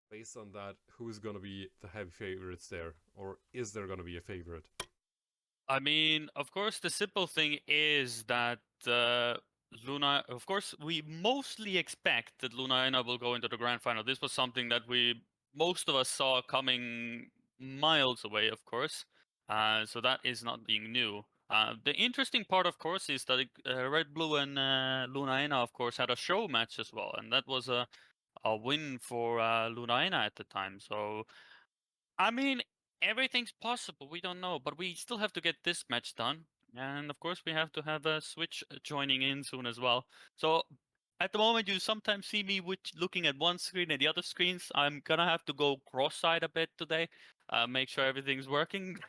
based on that, who's gonna be the heavy favorites there, or is there gonna be a favorite? I mean, of course, the simple thing is that Luna. Of course, we mostly expect that Lunaéna will go into the grand final. This was something that most of us saw coming miles away, of course. So that is not being new. The interesting part, of course, is that Red Blue and Lunaéna, of course, had a show match as well, and that was a win for Lunaéna at the time. So I mean, everything's possible. We don't know, but we still have to get this match done. And of course, we have to have a Switch joining in soon as well. So at the moment, you sometimes see me looking at one screen and the other screens. I'm gonna have to go cross-eyed a bit today, make sure everything's working.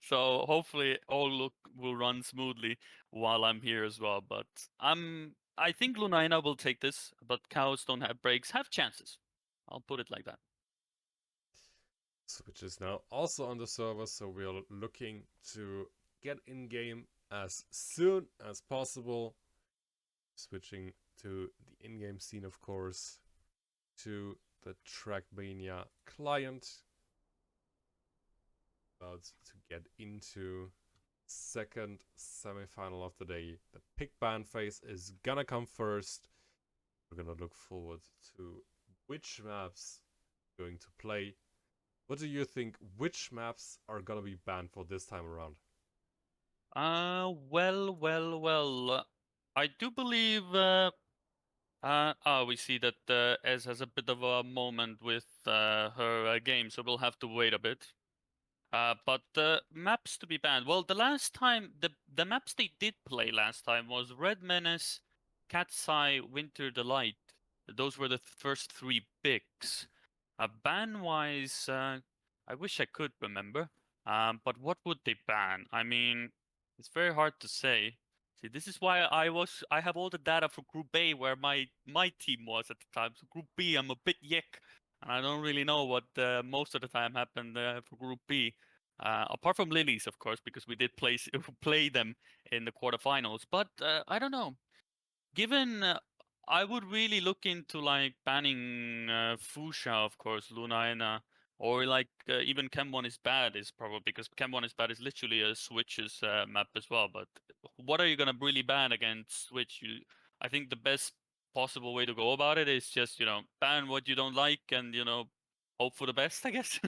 So hopefully, will run smoothly while I'm here as well. But I think Lunaina will take this, but cows don't have breaks, have chances. I'll put it like that. Switch is now also on the server, so we are looking to get in game as soon as possible. Switching to the in-game scene, of course, to the Trackmania client. About to get into second semi-final of the day. The pick ban phase is gonna come first. We're gonna look forward to which maps going to play. What do you think? Which maps are gonna be banned for this time around? Well. I do believe. We see that Ez has a bit of a moment with her game, so we'll have to wait a bit. But the maps to be banned. Well, the last time the maps they did play last time was Red Menace, Cat's Eye, Winter Delight. Those were the first three picks. Ban-wise, I wish I could remember. But what would they ban? I mean, it's very hard to say. See, this is why I have all the data for Group A where my team was at the time. So Group B, I'm a bit yick, and I don't really know what most of the time happened for Group B. Apart from Lilies, of course, because we did play them in the quarterfinals. But I don't know. Given I would really look into like banning Fuchsia, of course, Lunaena, or like even Chem 1 is bad is probably because Chem 1 is bad is literally a Switch's map as well. But what are you gonna really ban against Switch? I think the best possible way to go about it is just ban what you don't like and hope for the best, I guess.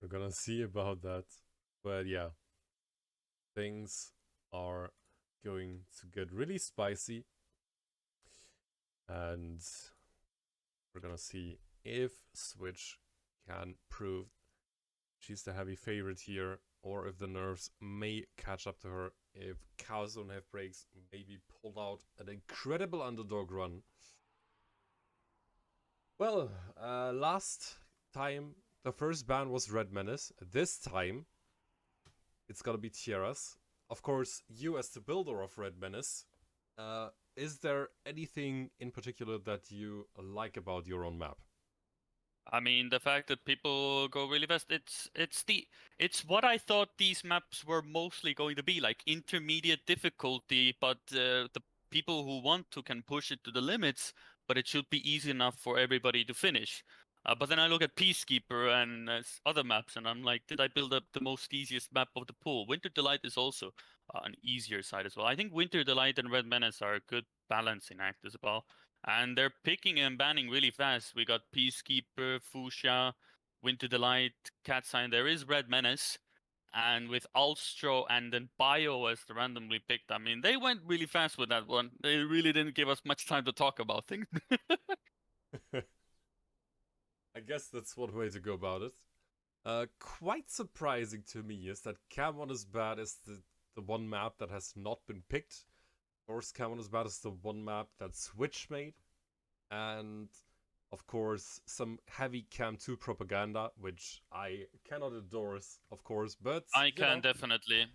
We're gonna see about that. But yeah, things are going to get really spicy. And we're gonna see if Switch can prove she's the heavy favorite here, or if the nerves may catch up to her, if cows don't have breaks, maybe pull out an incredible underdog run. Well, last time the first ban was Red Menace. This time it's gonna be Tierras. Of course, you as the builder of Red Menace, is there anything in particular that you like about your own map? I mean, the fact that people go really fast, it's what I thought these maps were mostly going to be, like intermediate difficulty, but the people who want to can push it to the limits, but it should be easy enough for everybody to finish. But then I look at Peacekeeper and other maps, and I'm like, did I build up the most easiest map of the pool? Winter Delight is also an easier side as well. I think Winter Delight and Red Menace are a good balancing act as well. And they're picking and banning really fast. We got Peacekeeper, Fuchsia, Winter Delight, Cat Sign. There is Red Menace. And with Alstro and then Bio as the randomly picked, I mean, they went really fast with that one. They really didn't give us much time to talk about things. I guess that's one way to go about it. Quite surprising to me is that Cam 1 is bad is the one map that has not been picked. Of course, Cam 1 is bad is the one map that Switch made. And of course, some heavy Cam 2 propaganda, which I cannot endorse, of course, but I can definitely.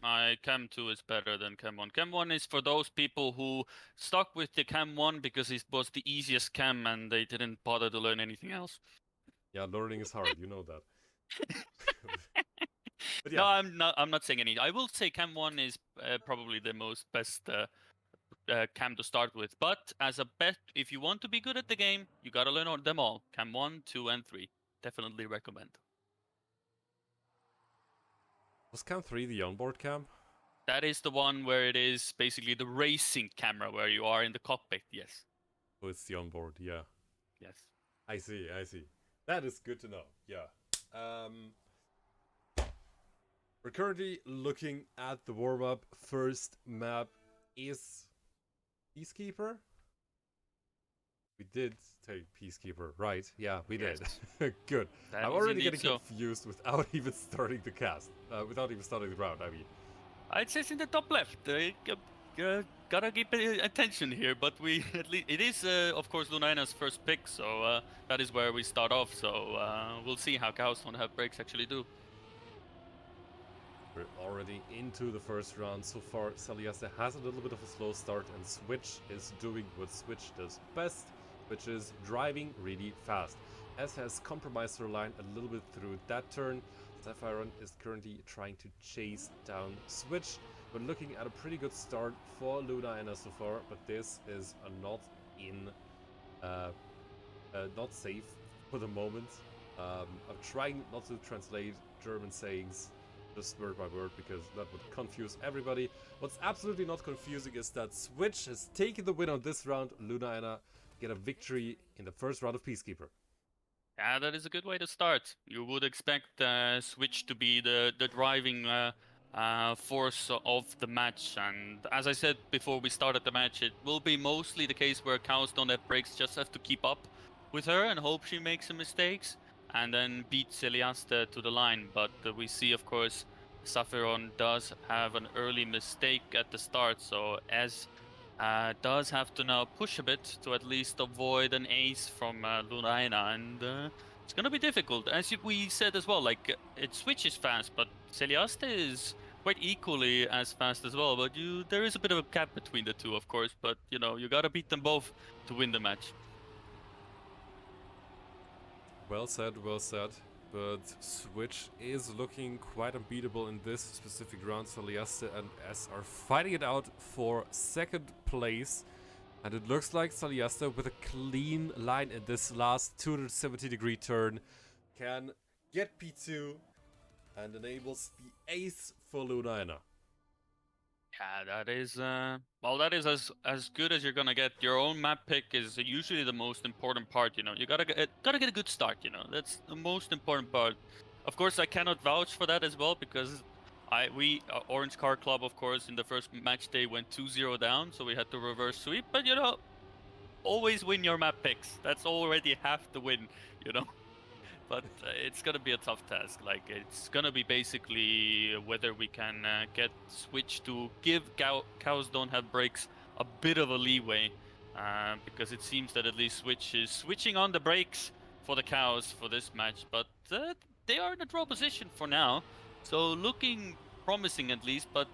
Chem 2 is better than Chem 1. Chem 1 is for those people who stuck with the Chem 1 because it was the easiest Chem and they didn't bother to learn anything else. Yeah, learning is hard, you know that. But yeah. No, I'm not saying any. I will say Chem 1 is probably the most best Cam to start with. But as a bet, if you want to be good at the game, you gotta learn on them all. Cam 1, 2, and 3. Definitely recommend. Was cam 3 the onboard cam? That is the one where it is basically the racing camera where you are in the cockpit. Yes. Oh, it's the onboard, yeah. Yes. I see. That is good to know, yeah. We're currently looking at the warm-up. First map is Peacekeeper. We did take Peacekeeper, right? Yeah, we did. Good. That I'm is already indeed getting so. confused without even starting the cast. Without even starting the round, I mean. It says in the top left. Gotta keep attention here, but we at least it is of course Lunaéna's first pick, so that is where we start off. So we'll see how cows don't have breaks actually do. We're already into the first round. So far, Celeste has a little bit of a slow start, and Switch is doing what Switch does best, which is driving really fast. S has compromised her line a little bit through that turn. Sapphire is currently trying to chase down Switch. We're looking at a pretty good start for Lunaéna so far, but this is not not safe for the moment. I'm trying not to translate German sayings just word by word because that would confuse everybody. What's absolutely not confusing is that Switch has taken the win on this round. Lunaéna get a victory in the first round of Peacekeeper. Yeah, that is a good way to start. You would expect Switch to be the driving force of the match, and as I said before we started the match, it will be mostly the case where cows don't have breaks, just have to keep up with her and hope she makes some mistakes, and then beat Celiaste to the line. But we see, of course, Sapphiron does have an early mistake at the start, so as does have to now push a bit to at least avoid an ace from Lunaéna, and it's gonna be difficult. As we said as well, like it switches fast, but Celiaste is quite equally as fast as well. But there is a bit of a gap between the two, of course. But you know, you gotta beat them both to win the match. Well said, well said. But Switch is looking quite unbeatable in this specific round. Celeste and S are fighting it out for second place. And it looks like Celeste with a clean line in this last 270-degree turn can get P2 and enables the ace for Lunaéna. Yeah, that is well, that is as good as you're gonna get. Your own map pick is usually the most important part. You know, you gotta get a good start. You know, that's the most important part. Of course, I cannot vouch for that as well because Orange Car Club, of course, in the first match day went 2-0 down, so we had to reverse sweep. But you know, always win your map picks. That's already half the win. You know. But it's gonna be a tough task. Like it's gonna be basically whether we can get Switch to give cows don't have breaks a bit of a leeway, because it seems that at least Switch is switching on the brakes for the cows for this match. But they are in a draw position for now, so looking promising at least. But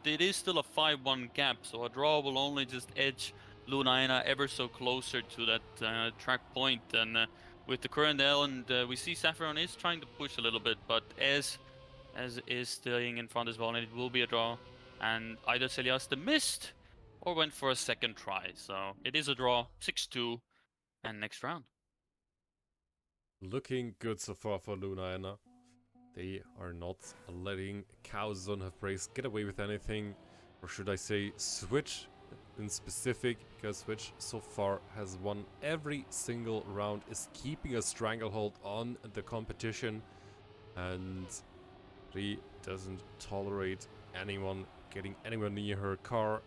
it is still a 5-1 gap, so a draw will only just edge Lunaéna ever so closer to that track point. And with the current L, and we see Sapphiron is trying to push a little bit, but as is staying in front as well, and it will be a draw. And either Celiaste missed or went for a second try. So it is a draw, 6-2, and next round. Looking good so far for Lunaéna. They are not letting cows don't have breaks get away with anything. Or should I say Switch in specific, because Switch so far has won every single round, is keeping a stranglehold on the competition, and she doesn't tolerate anyone getting anywhere near her car.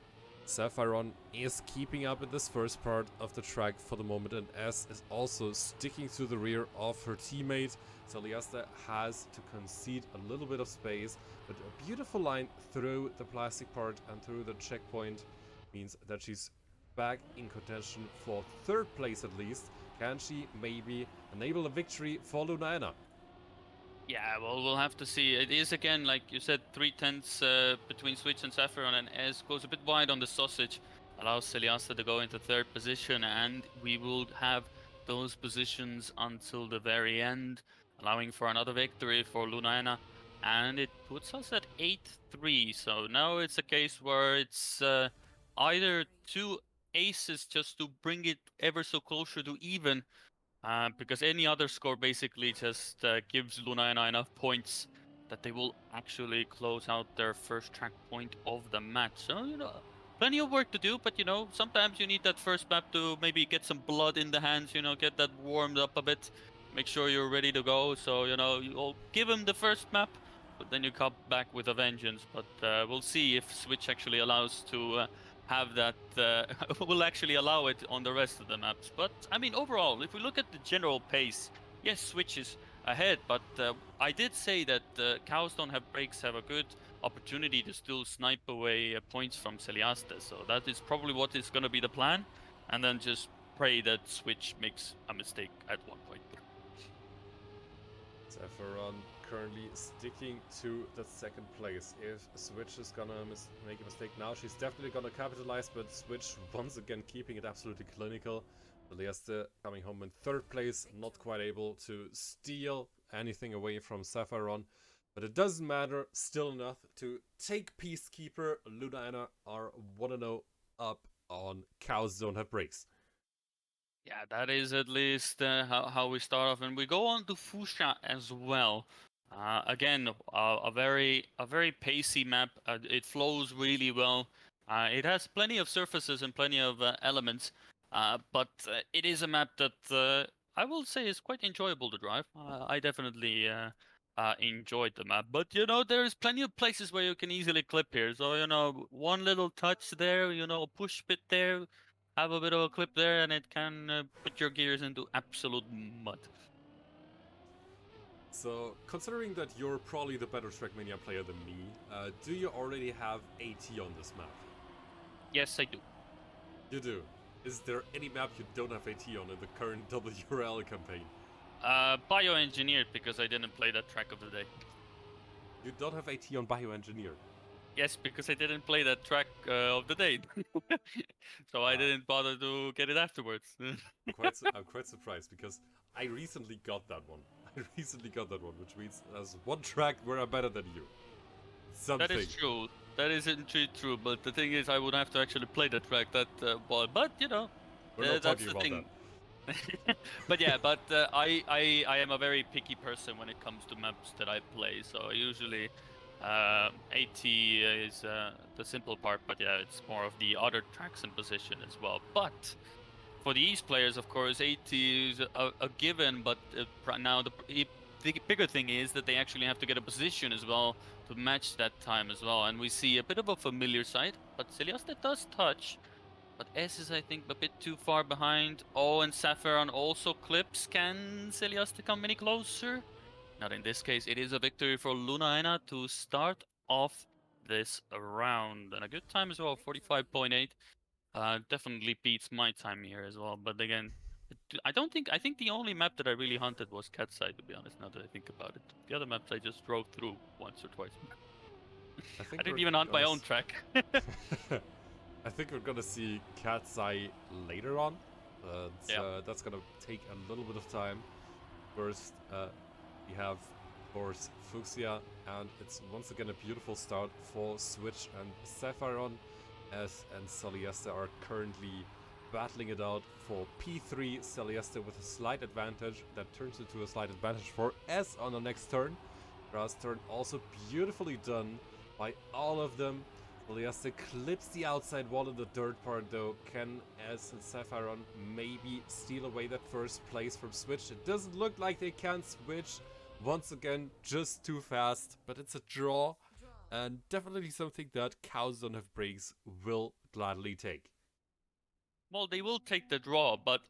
Sapphiron is keeping up in this first part of the track for the moment, and S is also sticking to the rear of her teammate. Celeste has to concede a little bit of space, but a beautiful line through the plastic part and through the checkpoint means that she's back in contention for third place at least. Can she maybe enable a victory for Lunaéna? Yeah, well, we'll have to see. It is, again, like you said, 3/10 between Switch and Sapphiron, and S goes a bit wide on the sausage, allows Celiaste to go into third position, and we will have those positions until the very end, allowing for another victory for Lunaéna, and it puts us at 8-3. So now it's a case where it's either 2 aces just to bring it ever so closer to even, because any other score basically just gives Lunaéna enough points that they will actually close out their first track point of the match. So, plenty of work to do, but, sometimes you need that first map to maybe get some blood in the hands, get that warmed up a bit, make sure you're ready to go. So, you'll give them the first map, but then you come back with a vengeance. But we'll see if Switch actually allows to have that, will actually allow it on the rest of the maps. But, I mean, overall, if we look at the general pace, yes, Switch is ahead, but I did say that Cows Don't Have Breaks have a good opportunity to still snipe away points from Celiaste. So that is probably what is going to be the plan, and then just pray that Switch makes a mistake at one point. Saffron currently sticking to the second place. If Switch is gonna make a mistake now, she's definitely gonna capitalize, but Switch once again keeping it absolutely clinical. Celiaste coming home in third place, not quite able to steal anything away from Saffron, but it doesn't matter, still enough to take Peacekeeper. Lunaéna are 1-0 up on Cows Don't Have Breaks. Yeah, that is at least how we start off, and we go on to Fuchsia as well. Again, a very pacey map. It flows really well. It has plenty of surfaces and plenty of elements, but it is a map that I will say is quite enjoyable to drive. I definitely enjoyed the map, but there is plenty of places where you can easily clip here. So one little touch there, a push bit there, have a bit of a clip there, and it can put your gears into absolute mud. So, considering that you're probably the better Trackmania player than me, do you already have AT on this map? Yes, I do. You do. Is there any map you don't have AT on in the current WRL campaign? Bioengineered, because I didn't play that track of the day. You don't have AT on Bioengineered? Yes, because I didn't play that track of the day. So I didn't bother to get it afterwards. I'm quite surprised, because I recently got that one. Which means there's one track where I'm better than you. Something. That is true. That is indeed true, but the thing is, I would have to actually play the track that well, but We're not that's talking the about thing. that. But yeah, I am a very picky person when it comes to maps that I play. So usually, AT is the simple part, but yeah, it's more of the other tracks and position as well. But for the East players, of course, AT is a given. But now the bigger thing is that they actually have to get a position as well to match that time as well. And we see a bit of a familiar sight, but Celiaste does touch. But S is, I think, a bit too far behind. Oh, and Saffron also clips. Can Celiaste come any closer? Not in this case. It is a victory for Lunaéna to start off this round. And a good time as well, 45.8. Definitely beats my time here as well. But again, I think the only map that I really hunted was Cat's Eye, to be honest, now that I think about it. The other maps I just drove through once or twice. I didn't even hunt my own track. I think we're gonna see Cat's Eye later on. That's gonna take a little bit of time. First, we have, of course, Fuchsia, and it's once again a beautiful start for Switch and Saffron. S and Celiaste are currently battling it out for P3. Celiaste with a slight advantage that turns into a slight advantage for S on the next turn. Last turn also beautifully done by all of them. Celiaste clips the outside wall in the dirt part though. Can S and Saffron maybe steal away that first place from Switch? It doesn't look like they can. Switch once again just too fast, but it's a draw. And definitely something that Cows Don't Have Breaks will gladly take. Well, they will take the draw, but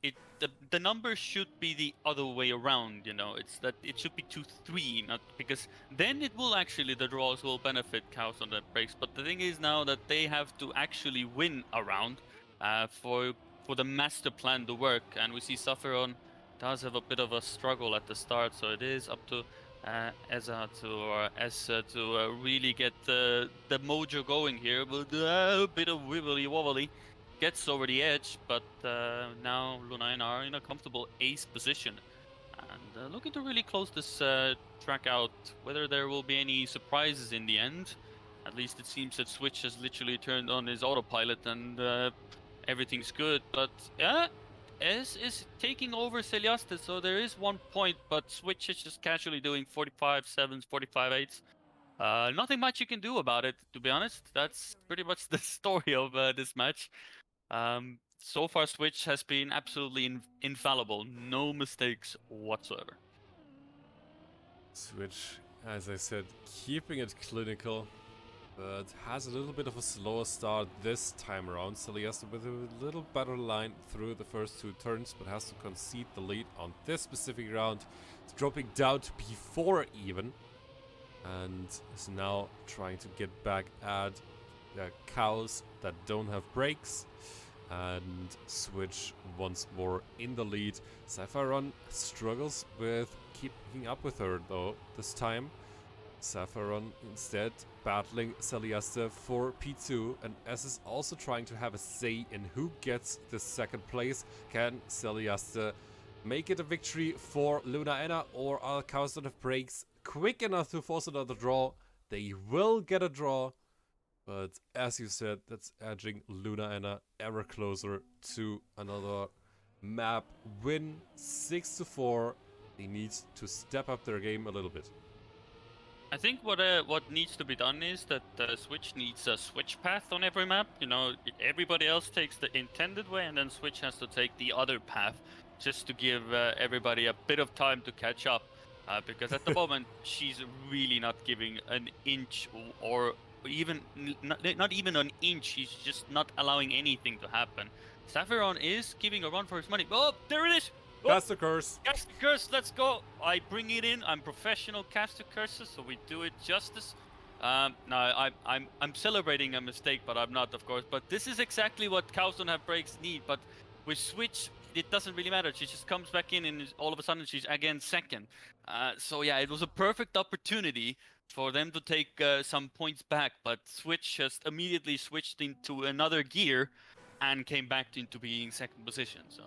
the numbers should be the other way around. It's that it should be 2-3, not because then it will actually, the draws will benefit Cows on that breaks. But the thing is now that they have to actually win a round for the master plan to work, and we see Saffron does have a bit of a struggle at the start, so it is up to Eza to really get the mojo going here, but a bit of wibbly wobbly. Gets over the edge, but now Lunaéna are in a comfortable ace position and looking to really close this track out. Whether there will be any surprises in the end, At least it seems that Switch has literally turned on his autopilot and everything's good. But yeah, S is taking over Celiaste, so there is 1 point, but Switch is just casually doing 45-7s, 45-8s. Nothing much you can do about it, to be honest. That's pretty much the story of this match. So far, Switch has been absolutely infallible. No mistakes whatsoever. Switch, as I said, keeping it clinical, but has a little bit of a slower start this time around. Celiaste with a little better line through the first 2 turns, but has to concede the lead on this specific round. It's dropping down to P4 even, and is now trying to get back at the cows that don't have brakes. And Switch once more in the lead. Sapphiron struggles with keeping up with her though this time. Sapphiron instead battling Celiaste for P2, and S is also trying to have a say in who gets the second place. Can Celiaste make it a victory for Lunaéna, or are cows that have brakes quick enough to force another draw? They will get a draw. But as you said, that's edging Lunaéna ever closer to another map win. 6-4. They need to step up their game a little bit. I think what needs to be done is that Switch needs a switch path on every map. You know, everybody else takes the intended way, and then Switch has to take the other path, just to give everybody a bit of time to catch up. Because at the moment, she's really not giving an inch or even not even an inch. He's just not allowing anything to happen. Sapphiron is giving a run for his money. Oh, there it is! Oh, Cast the curse. Cast the curse, let's go! I bring it in. I'm professional caster curses, so we do it justice. No, I'm celebrating a mistake, but I'm not, of course. But this is exactly what cows don't have brakes need. But with Switch, it doesn't really matter. She just comes back in, and all of a sudden she's again second. So yeah, it was a perfect opportunity for them to take some points back, but Switch just immediately switched into another gear and came back into being second position. So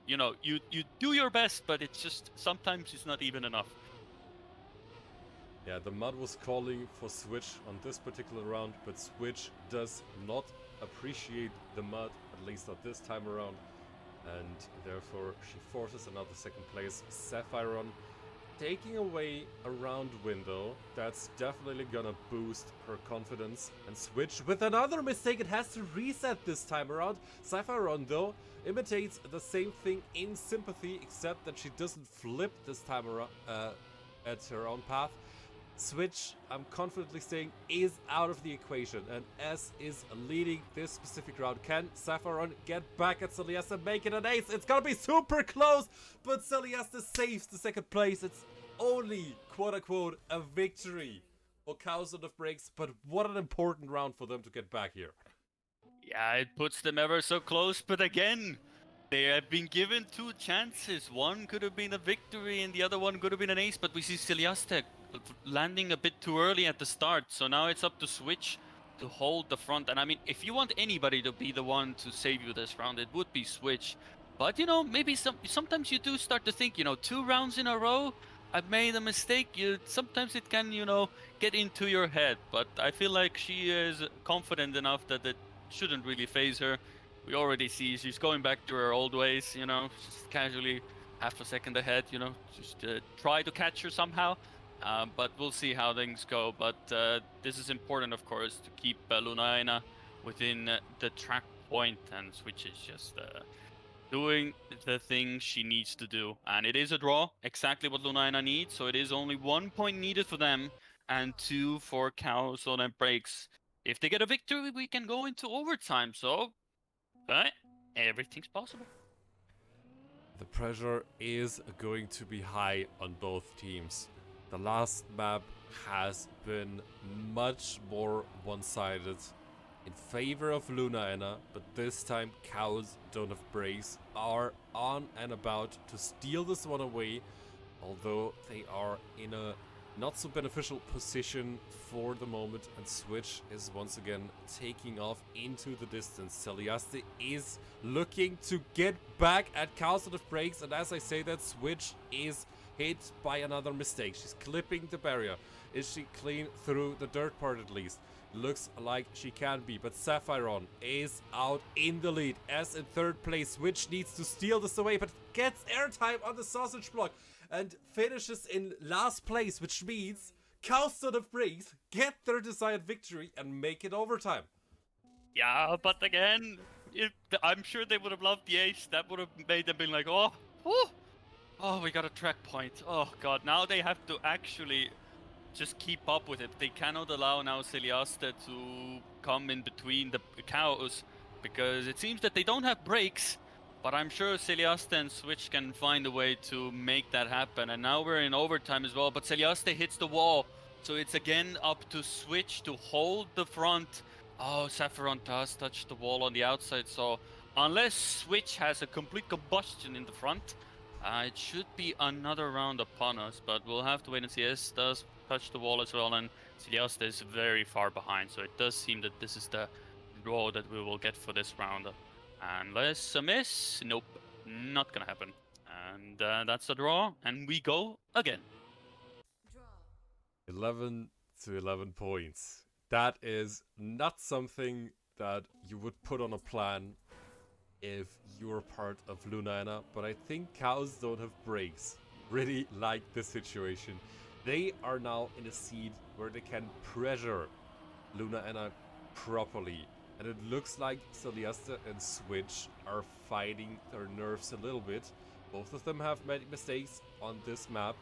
you know, you do your best, but it's just sometimes it's not even enough. Yeah, the mud was calling for Switch on this particular round, but Switch does not appreciate the mud, at least not this time around, and therefore she forces another second place. Sapphiron taking away a round window. That's definitely gonna boost her confidence. And Switch with another mistake. It has to reset this time around. Sapphiron though imitates the same thing in Sympathy, except that she doesn't flip this time around at her own path. Switch, I'm confidently saying, is out of the equation, and S is leading this specific round. Can Sapphiron get back at Celiaste, make it an ace? It's gonna be super close, but Celiaste saves the second place. It's only, quote-unquote, a victory for Cows on the Brakes, but what an important round for them to get back here. Yeah, it puts them ever so close, but again, they have been given 2 chances. One could have been a victory and the other one could have been an ace, but we see Celiaste landing a bit too early at the start. So now it's up to Switch to hold the front. And I mean, if you want anybody to be the one to save you this round, it would be Switch. But, you know, maybe sometimes you do start to think, you know, 2 rounds in a row, I've made a mistake. Sometimes it can, you know, get into your head. But I feel like she is confident enough that it shouldn't really phase her. We already see she's going back to her old ways, you know, just casually half a second ahead, you know, just try to catch her somehow. But we'll see how things go. But this is important, of course, to keep Lunaéna within the track point, and Switch is just doing the thing she needs to do. And it is a draw, exactly what Lunaéna needs. So it is only 1 point needed for them and 2 for Cows on and Breaks. If they get a victory, we can go into overtime. So everything's possible. The pressure is going to be high on both teams. The last map has been much more one-sided in favor of Lunaéna, but this time Cows Don't Have Brakes are on and about to steal this one away, although they are in a not so beneficial position for the moment, and Switch is once again taking off into the distance. Celiaste is looking to get back at Cows Don't Have Brakes, and as I say that, Switch is hit by another mistake. She's clipping the barrier. Is she clean through the dirt part at least? looks like she can be, but Sapphiron is out in the lead as in third place, which needs to steal this away, but gets airtime on the sausage block and finishes in last place, which means Chaos of Briggs get their desired victory and make it overtime. Yeah, but again, I'm sure they would have loved the ace. That would have made them be like, oh, we got a track point. Oh god, now they have to actually just keep up with it. They cannot allow now Celiaste to come in between the cows, because it seems that they don't have brakes, but I'm sure Celiaste and Switch can find a way to make that happen. And now we're in overtime as well, but Celiaste hits the wall, so it's again up to Switch to hold the front. Oh, Sapphiron does touch the wall on the outside, so unless Switch has a complete combustion in the front, it should be another round upon us, but we'll have to wait and see. S does touch the wall as well, and Celiaste is very far behind, so it does seem that this is the draw that we will get for this round. Unless a miss, nope, not gonna happen. And that's a draw, and we go again. 11 to 11 points. That is not something that you would put on a plan if you're part of Lunaéna, but I think cows don't have brakes. Really like this situation. They are now in a seed where they can pressure Lunaéna properly. And it looks like Celiaste and Switch are fighting their nerves a little bit. Both of them have made mistakes on this map.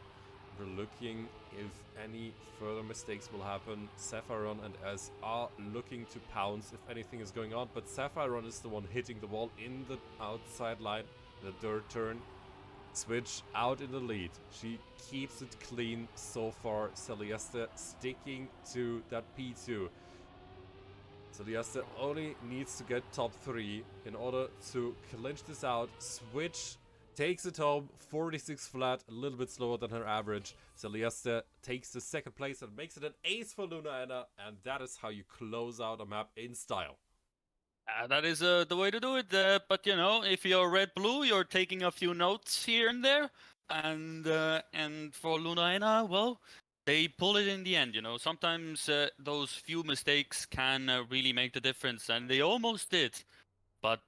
We're looking if any further mistakes will happen. Sapphiron and S are looking to pounce if anything is going on, but Sapphiron is the one hitting the wall in the outside line, the third turn. Switch out in the lead. She keeps it clean so far. Celiaste sticking to that P2. Celiaste only needs to get top 3 in order to clinch this out. Switch takes it home, 46 flat, a little bit slower than her average. Celiaste takes the second place and makes it an ace for Lunaéna, and that is how you close out a map in style. That is the way to do it, but you know, if you're red-blue, you're taking a few notes here and there, and for Lunaéna, well, they pull it in the end, you know. Sometimes those few mistakes can really make the difference, and they almost did. But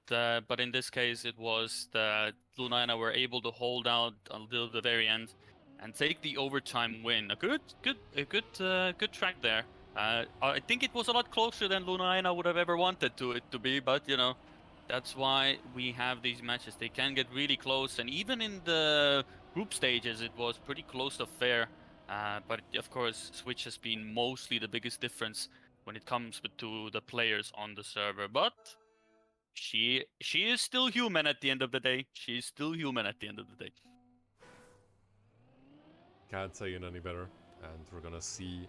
in this case, it was that Lunaéna were able to hold out until the very end and take the overtime win. A good track there. I think it was a lot closer than Lunaéna would have ever wanted it to be, but you know, that's why we have these matches. They can get really close, and even in the group stages, it was pretty close to fair. But of course, Switch has been mostly the biggest difference when it comes to the players on the server. But she is still human at the end of the day. She's still human at the end of the day. Can't say it any better. And we're gonna see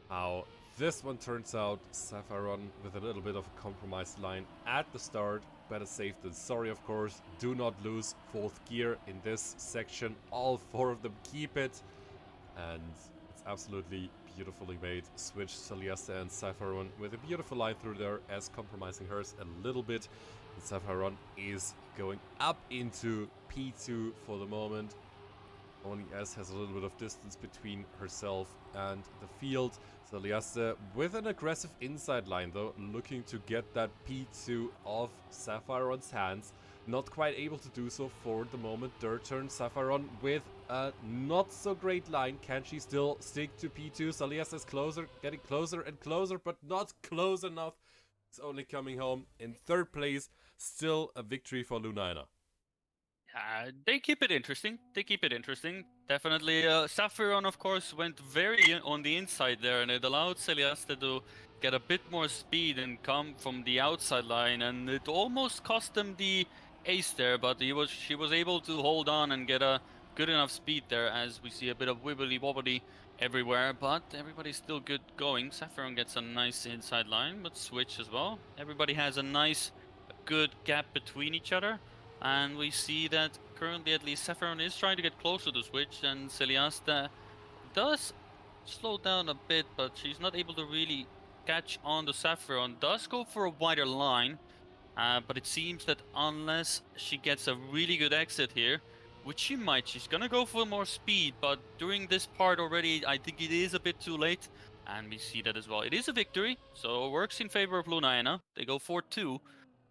how this one turns out. Sapphiron with a little bit of a compromised line at the start. Better safe than sorry, of course. Do not lose 4th gear in this section. All 4 of them keep it. And it's absolutely beautifully made. Switch, Celiaste and Sapphiron with a beautiful line through there, as compromising hers a little bit. And Sapphiron is going up into P2 for the moment. Only S has a little bit of distance between herself and the field. Celiaste with an aggressive inside line though, looking to get that P2 off Sapphiron's hands. Not quite able to do so for the moment. Third turn, Sapphiron with a not so great line. Can she still stick to P2? Celiaste is closer, getting closer and closer, but not close enough. It's only coming home in 3rd place. Still a victory for Lunaéna. They keep it interesting. Definitely. Sapphiron, of course, went very on the inside there, and it allowed Celiaste to get a bit more speed and come from the outside line, and it almost cost them the ace there, but she was able to hold on and get a good enough speed there, as we see a bit of wibbly wobbly everywhere, but everybody's still good going. Sapphiron gets a nice inside line, but Switch as well. Everybody has a nice, good gap between each other. And we see that currently, at least, Sapphiron is trying to get closer to Switch, and Celiaste does slow down a bit, but she's not able to really catch on to Sapphiron. Does go for a wider line, but it seems that unless she gets a really good exit here, which she might, she's gonna go for more speed, but during this part already, I think it is a bit too late. And we see that as well. It is a victory, so it works in favor of Lunaéna. They go 4-2.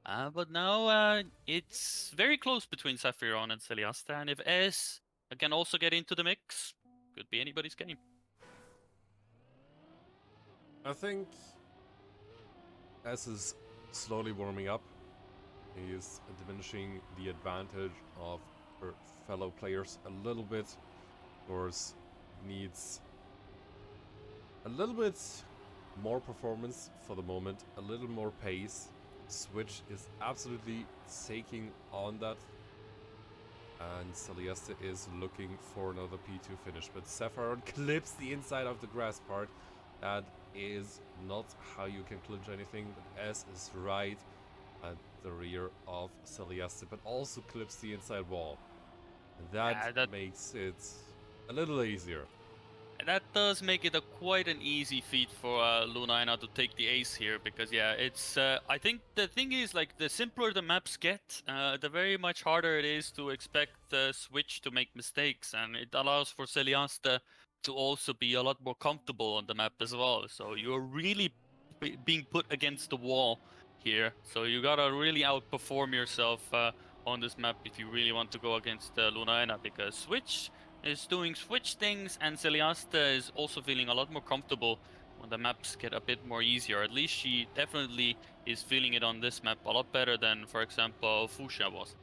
But now it's very close between Sephiron and Celiasta. And if S can also get into the mix, could be anybody's game. I think S is slowly warming up. He is diminishing the advantage of her fellow players a little bit. Of course, needs a little bit more performance for the moment, a little more pace. Switch is absolutely taking on that. And Celiasta is looking for another P2 finish. But Sephiron clips the inside of the grass part. That is not how you can clinch anything. But S is right at the rear of Celiasta, but also clips the inside wall. And that makes it a little easier. That does make it quite an easy feat for Lunaéna to take the ace here, because yeah, it's I think the thing is, like, the simpler the maps get, the very much harder it is to expect the Switch to make mistakes, and it allows for Celiasta to also be a lot more comfortable on the map as well. So you're really being put against the wall here, so you gotta really outperform yourself on this map if you really want to go against Lunaéna, because Switch is doing Switch things, and Celiasta is also feeling a lot more comfortable when the maps get a bit more easier. At least she definitely is feeling it on this map a lot better than, for example, Fuchsia was.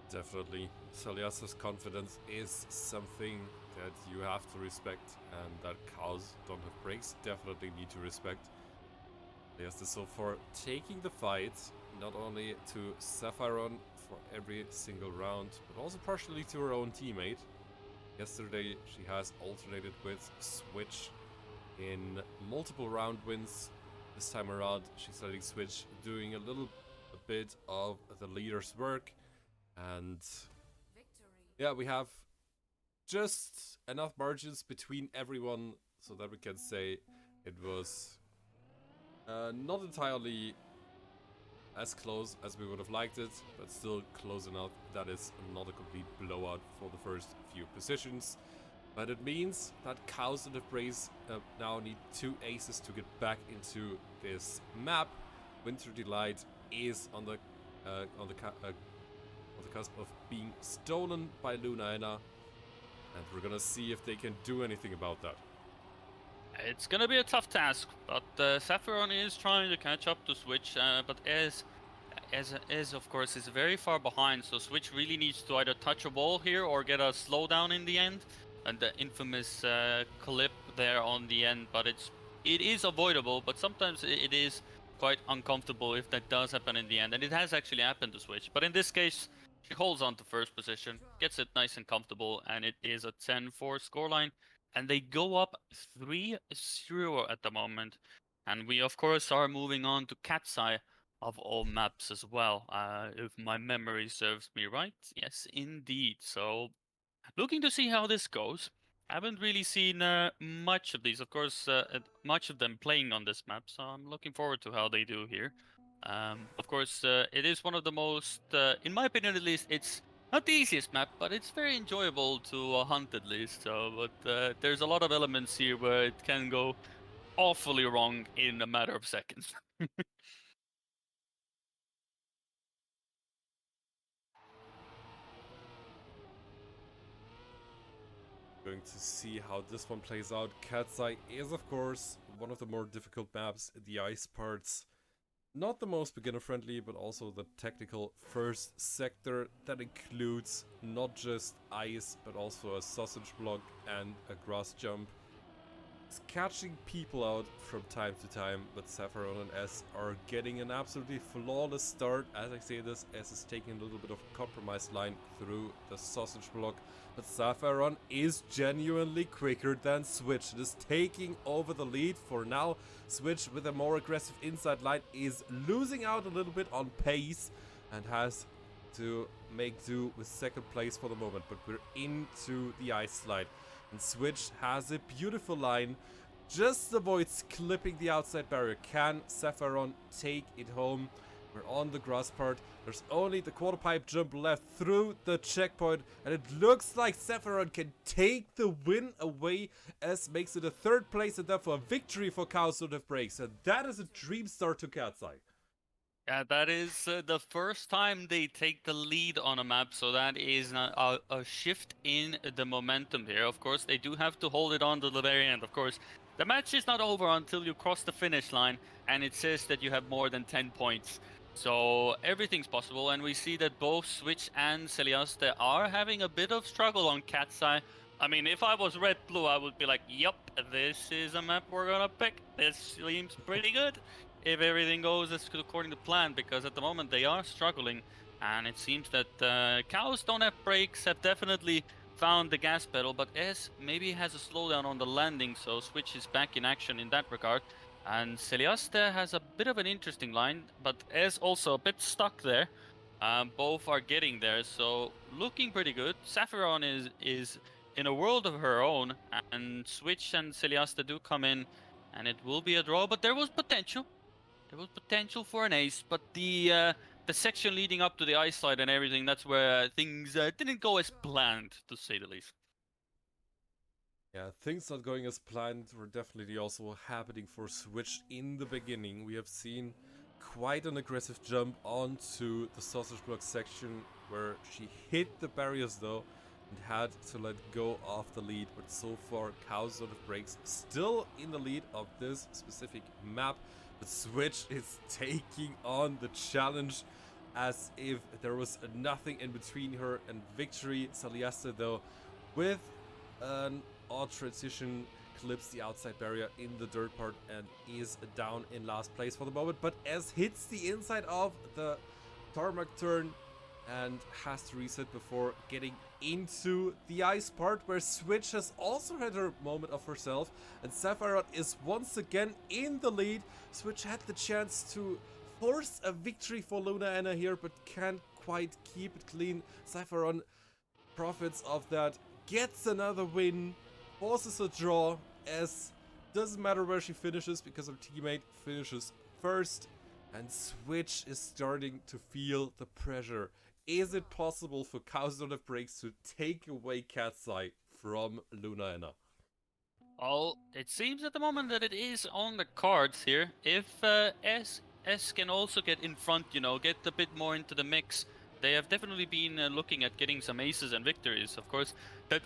Definitely. Celiasta's confidence is something that you have to respect, and that cows don't have brakes definitely need to respect. Celiasta so far taking the fight, not only to Sephiron for every single round, but also partially to her own teammate. Yesterday she has alternated with Switch in multiple round wins. This time around she's letting Switch doing a bit of the leader's work, and yeah, we have just enough margins between everyone so that we can say it was not entirely as close as we would have liked it, but still close enough that is not a complete blowout for the first few positions. But it means that Cows and the Brace now need 2 aces to get back into this map. Winter Delight is on the cusp of being stolen by Lunaéna, and we're gonna see if they can do anything about that. It's gonna be a tough task, but Sephiron is trying to catch up to Switch, but as of course is very far behind, so Switch really needs to either touch a wall here or get a slowdown in the end, and the infamous clip there on the end. But it is avoidable, but sometimes it is quite uncomfortable if that does happen in the end, and it has actually happened to Switch. But in this case, she holds on to first position, gets it nice and comfortable, and it is a 10-4 scoreline. And they go up 3-0 at the moment. And we, of course, are moving on to Cat's Eye of all maps as well, if my memory serves me right. Yes, indeed. So, looking to see how this goes. Haven't really seen much of these, of course, much of them playing on this map, so I'm looking forward to how they do here. Of course, it is one of the most, in my opinion at least, it's not the easiest map, but it's very enjoyable to hunt at least. So, but there's a lot of elements here where it can go awfully wrong in a matter of seconds. Going to see how this one plays out. Cat's Eye is, of course, one of the more difficult maps. The ice parts, not the most beginner friendly, but also the technical first sector that includes not just ice, but also a sausage block and a grass jump. It's catching people out from time to time, but Sephiron and S are getting an absolutely flawless start. As I say this, S is taking a little bit of a compromise line through the sausage block, but Sephiron is genuinely quicker than Switch. It is taking over the lead for now. Switch, with a more aggressive inside line, is losing out a little bit on pace and has to make do with second place for the moment, but we're into the ice slide. And Switch has a beautiful line, just avoids clipping the outside barrier. Can Sephiron take it home? We're on the grass part. There's only the quarter pipe jump left through the checkpoint. And it looks like Saffron can take the win away, as makes it a 3rd place and therefore a victory for Chaos Out Breaks. And that is a dream start to Cat's Eye. Yeah, that is the first time they take the lead on a map, so that is a shift in the momentum here. Of course, they do have to hold it on to the very end. Of course, the match is not over until you cross the finish line, and it says that you have more than 10 points. So everything's possible, and we see that both Switch and Celiaste are having a bit of struggle on Cat's Eye. I mean, if I was Red-Blue, I would be like, yup, this is a map we're gonna pick. This seems pretty good if everything goes according to plan, because at the moment they are struggling, and it seems that Cows Don't Have Brakes have definitely found the gas pedal, but S maybe has a slowdown on the landing, so Switch is back in action in that regard. And Celiaste has a bit of an interesting line, but S also a bit stuck there. Both are getting there, so looking pretty good. Saffron is in a world of her own, and Switch and Celiaste do come in, and it will be a draw, but there was potential. There was potential for an ace, but the section leading up to the ice slide and everything, that's where things didn't go as planned, to say the least. Yeah, things not going as planned were definitely also happening for Switch in the beginning. We have seen quite an aggressive jump onto the sausage block section, where she hit the barriers though and had to let go of the lead, but so far Chaos Out of Breaks still in the lead of this specific map. But Switch is taking on the challenge as if there was nothing in between her and victory. Celiaste though, with an odd transition, clips the outside barrier in the dirt part and is down in last place for the moment, but as hits the inside of the tarmac turn and has to reset before getting into the ice part, where Switch has also had her moment of herself, and Saffron is once again in the lead. Switch had the chance to force a victory for Lunaéna here, but can't quite keep it clean. Saffron profits of that, gets another win, forces a draw, as doesn't matter where she finishes because her teammate finishes first, and Switch is starting to feel the pressure. Is it possible for Chaos Don't Have Brakes to take away Cat's Eye from Lunaéna? Well, it seems at the moment that it is on the cards here. If S can also get in front, get a bit more into the mix, they have definitely been looking at getting some aces and victories. Of course, that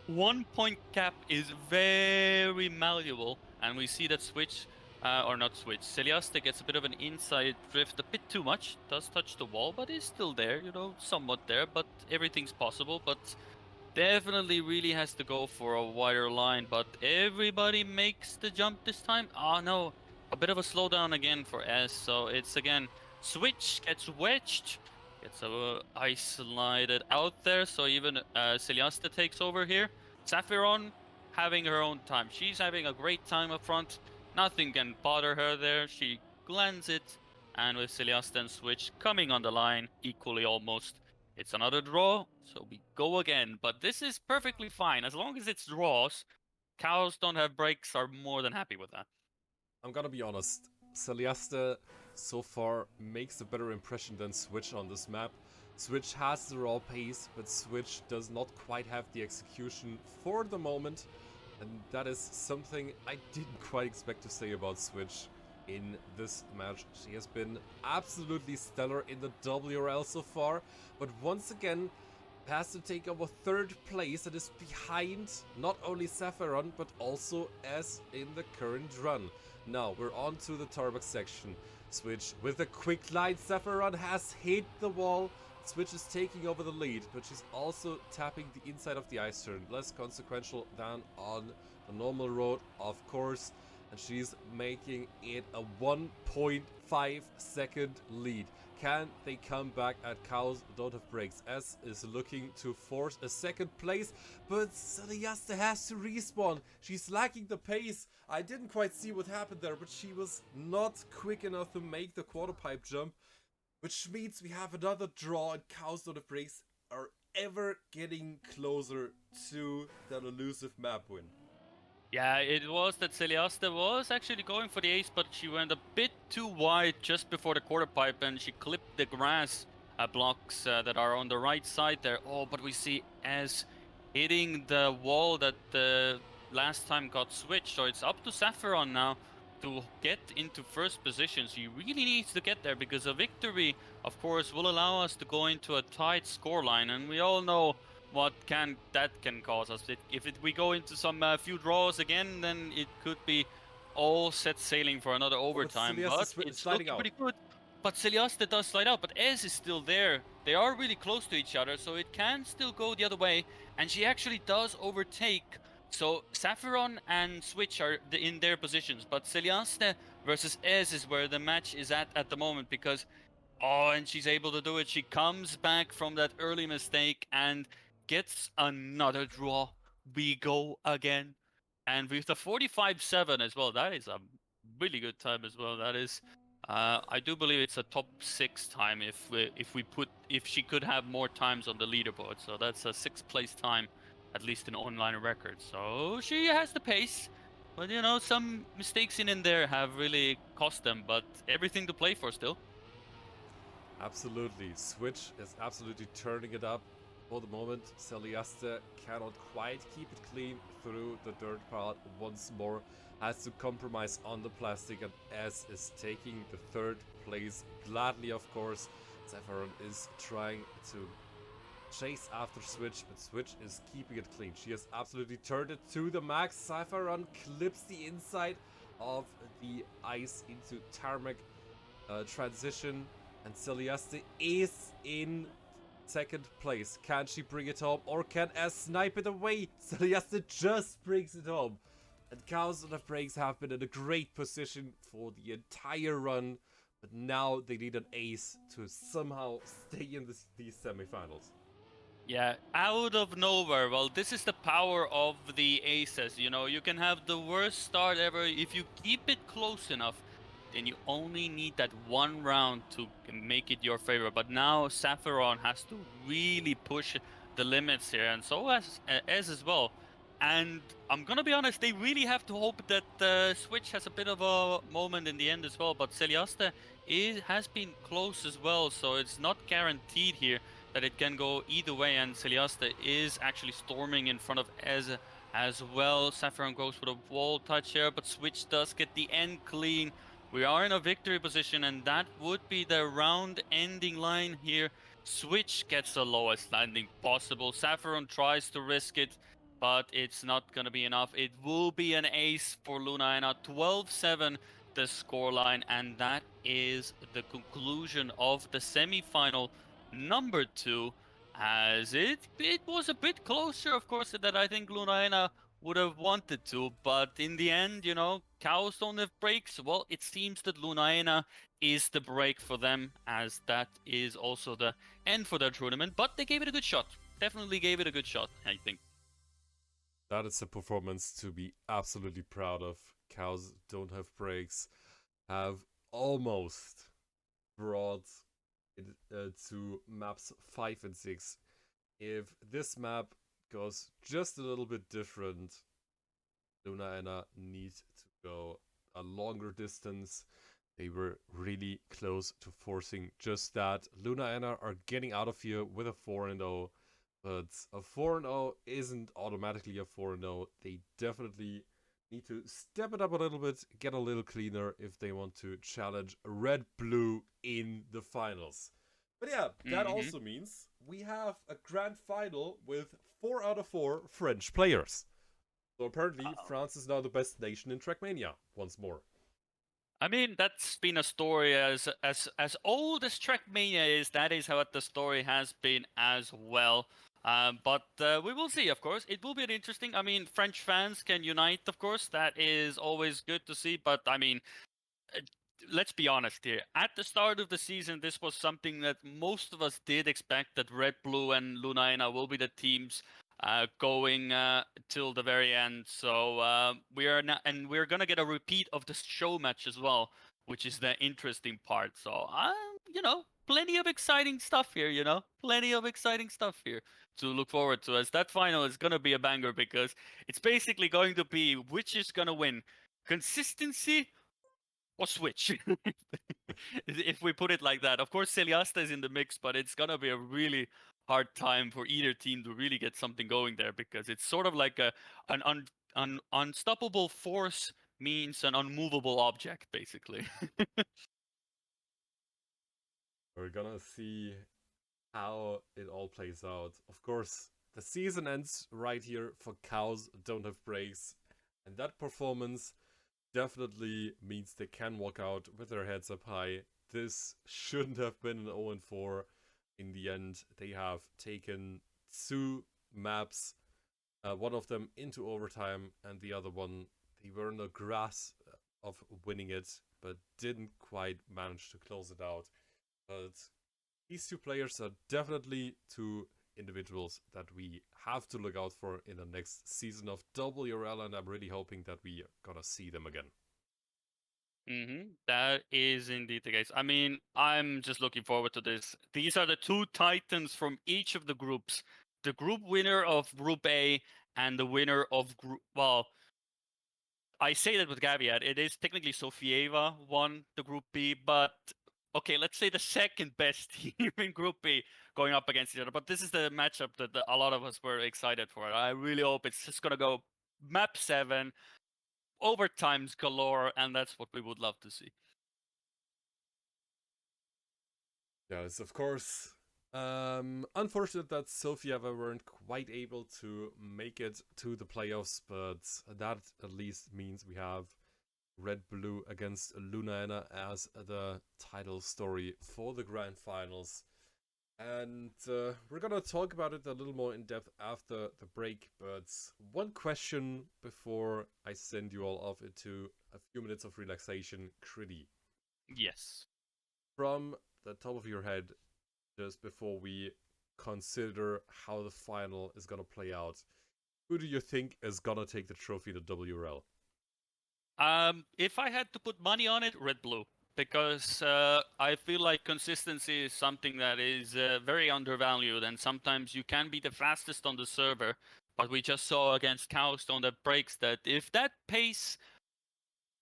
1 point cap is very malleable, and we see that Switch, or not Switch, Celiaste gets a bit of an inside drift, a bit too much, does touch the wall, but is still there, somewhat there, but everything's possible, but definitely really has to go for a wider line, but everybody makes the jump this time. Oh no, a bit of a slowdown again for S, so it's again, Switch gets wedged, gets isolated out there, so even Celiaste takes over here. Saffron having her own time. She's having a great time up front. Nothing can bother her there. She lands it, and with Celiaste and Switch coming on the line, equally almost, it's another draw, so we go again. But this is perfectly fine. As long as it's draws, Cows Don't Have Brakes are more than happy with that. I'm gonna be honest, Celiaste so far makes a better impression than Switch on this map. Switch has the raw pace, but Switch does not quite have the execution for the moment, and that is something I didn't quite expect to say about Switch in this match. She has been absolutely stellar in the WRL so far, but once again has to take over 3rd place and is behind not only Saffron but also S in the current run. Now we're on to the tarmac section. Switch with a quick line. Saffron has hit the wall. Switch is taking over the lead, but she's also tapping the inside of the ice turn. Less consequential than on the normal road, of course. And she's making it a 1.5 second lead. Can they come back at Cows Don't Have Brakes? S is looking to force a 2nd place, but Celiaste has to respawn. She's lacking the pace. I didn't quite see what happened there, but she was not quick enough to make the quarter pipe jump, which means we have another draw, and Cows Don't Have Brakes are ever getting closer to that elusive map win. Yeah, it was that Celiaste was actually going for the ace, but she went a bit too wide just before the quarter pipe, and she clipped the grass blocks that are on the right side there. Oh, but we see as hitting the wall that last time got switched, so it's up to Saffron now to get into first position. She really needs to get there because a victory, of course, will allow us to go into a tight scoreline, and we all know what that can cause us. If we go into some few draws again, then it could be all set sailing for another Oh, but overtime. Celias But is it's sliding looking out. pretty good. But Celiaste does slide out, but Ez is still there. They are really close to each other, so it can still go the other way. And she actually does overtake. So Saffron and Switch are in their positions, but Celiaste versus Ez is where the match is at the moment because oh, and she's able to do it. She comes back from that early mistake and gets another draw. We go again. And with the 45-7 as well, that is a really good time as well. That is, I do believe it's a top 6 time if she could have more times on the leaderboard. So that's a 6th place time, at least in online records. So she has the pace. But you know, some mistakes in there have really cost them, but everything to play for still. Absolutely. Switch is absolutely turning it up for the moment. Celiaste cannot quite keep it clean through the dirt part once more. Has to compromise on the plastic, and S is taking the 3rd place gladly, of course. Saffron is trying to chase after Switch, but Switch is keeping it clean. She has absolutely turned it to the max. Saffron clips the inside of the ice into tarmac transition, and Celiaste is in 2nd place. Can she bring it home, or can S snipe it away? Celiaste just brings it home. And Chaos on the Breaks have been in a great position for the entire run, but now they need an ace to somehow stay in these semifinals. Yeah, out of nowhere. Well, this is the power of the aces. You know, you can have the worst start ever. If you keep it close enough, then you only need that one round to make it your favor. But now Saffron has to really push the limits here, and so as well. And I'm gonna be honest, they really have to hope that Switch has a bit of a moment in the end as well. But Celiaste has been close as well, so it's not guaranteed here that it can go either way, and Celiaste is actually storming in front of Ez as well. Saffron goes for the wall touch here, but Switch does get the end clean. We are in a victory position, and that would be the round ending line here. Switch gets the lowest landing possible. Saffron tries to risk it, but it's not going to be enough. It will be an ace for Lunaéna. 12-7 the scoreline, and that is the conclusion of the semi-final number 2, as it was a bit closer, of course, that I think Lunaéna would have wanted to, but in the end, you know, cows don't have breaks. Well, it seems that Lunaéna is the break for them, as that is also the end for their tournament, but they gave it a good shot. Definitely gave it a good shot, I think. That is a performance to be absolutely proud of. Cows don't have breaks, have almost brought it to maps 5 and 6. If this map goes just a little bit different, Lunaéna needs to go a longer distance. They were really close to forcing just that. Lunaéna are getting out of here with a 4-0, but a 4-0 isn't automatically a 4-0. They definitely need to step it up a little bit, get a little cleaner if they want to challenge Red Blue in the finals. But yeah, that also means we have a grand final with 4 out of 4 French players. So apparently, France is now the best nation in Trackmania once more. I mean, that's been a story as old as Trackmania is. That is how the story has been as well. But we will see, of course. It will be interesting. I mean, French fans can unite, of course. That is always good to see. But I mean, uh, let's be honest here. At the start of the season, this was something that most of us did expect, that Red, Blue, and Lunaéna will be the teams going till the very end. So we are now, and we're gonna get a repeat of the show match as well, which is the interesting part. So you know, plenty of exciting stuff here, you know? Plenty of exciting stuff here to look forward to, as that final is going to be a banger because it's basically going to be which is going to win, consistency or switch. If we put it like that. Of course, Celiasta is in the mix, but it's going to be a really hard time for either team to really get something going there because it's sort of like an unstoppable force means an unmovable object, basically. We're gonna see how it all plays out. Of course, the season ends right here for cows don't have breaks, and that performance definitely means they can walk out with their heads up high. This shouldn't have been an 0-4. In the end, they have taken 2 maps, one of them into overtime, and the other one, they were in the grasp of winning it, but didn't quite manage to close it out. But these 2 players are definitely 2 individuals that we have to look out for in the next season of WRL, and I'm really hoping that we are gonna see them again. That is indeed the case. I mean, I'm just looking forward to this. These are the 2 titans from each of the groups. The group winner of Group A and the winner of Group... Well, I say that with caveat. It is technically Sofieva won the Group B, but okay, let's say the second best team in Group B going up against each other. But this is the matchup that a lot of us were excited for. I really hope it's just going to go map 7, overtimes galore, and that's what we would love to see. Yes, of course. Unfortunate that Sofieva weren't quite able to make it to the playoffs, but that at least means we have Red Blue against Lunaéna as the title story for the grand finals. And we're gonna talk about it a little more in depth after the break, but one question before I send you all off into a few minutes of relaxation. Critty, Yes. from the top of your head, just before we consider how the final is gonna play out, who do you think is gonna take the trophy to WRL? If I had to put money on it, Red Blue, because I feel like consistency is something that is very undervalued, and sometimes you can be the fastest on the server, but we just saw against Cowstone that breaks that if that pace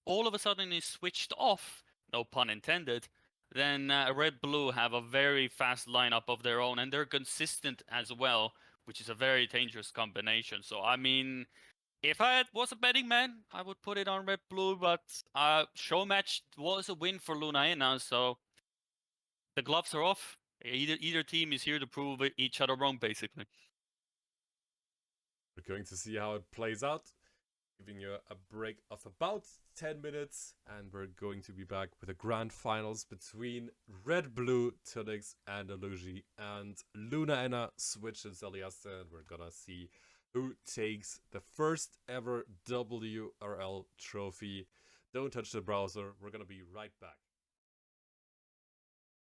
all of a sudden is switched off, no pun intended, then Red Blue have a very fast lineup of their own, and they're consistent as well, which is a very dangerous combination. So I mean, if I was a betting man, I would put it on Red Blue, but show match was a win for Lunaéna, so the gloves are off. Either team is here to prove each other wrong, basically. We're going to see how it plays out, giving you a break of about 10 minutes, and we're going to be back with the grand finals between Red Blue, Tunix, and Aluji, and Lunaéna switches Eliasta, and we're gonna see who takes the first ever WRL trophy. Don't touch the browser, we're gonna be right back.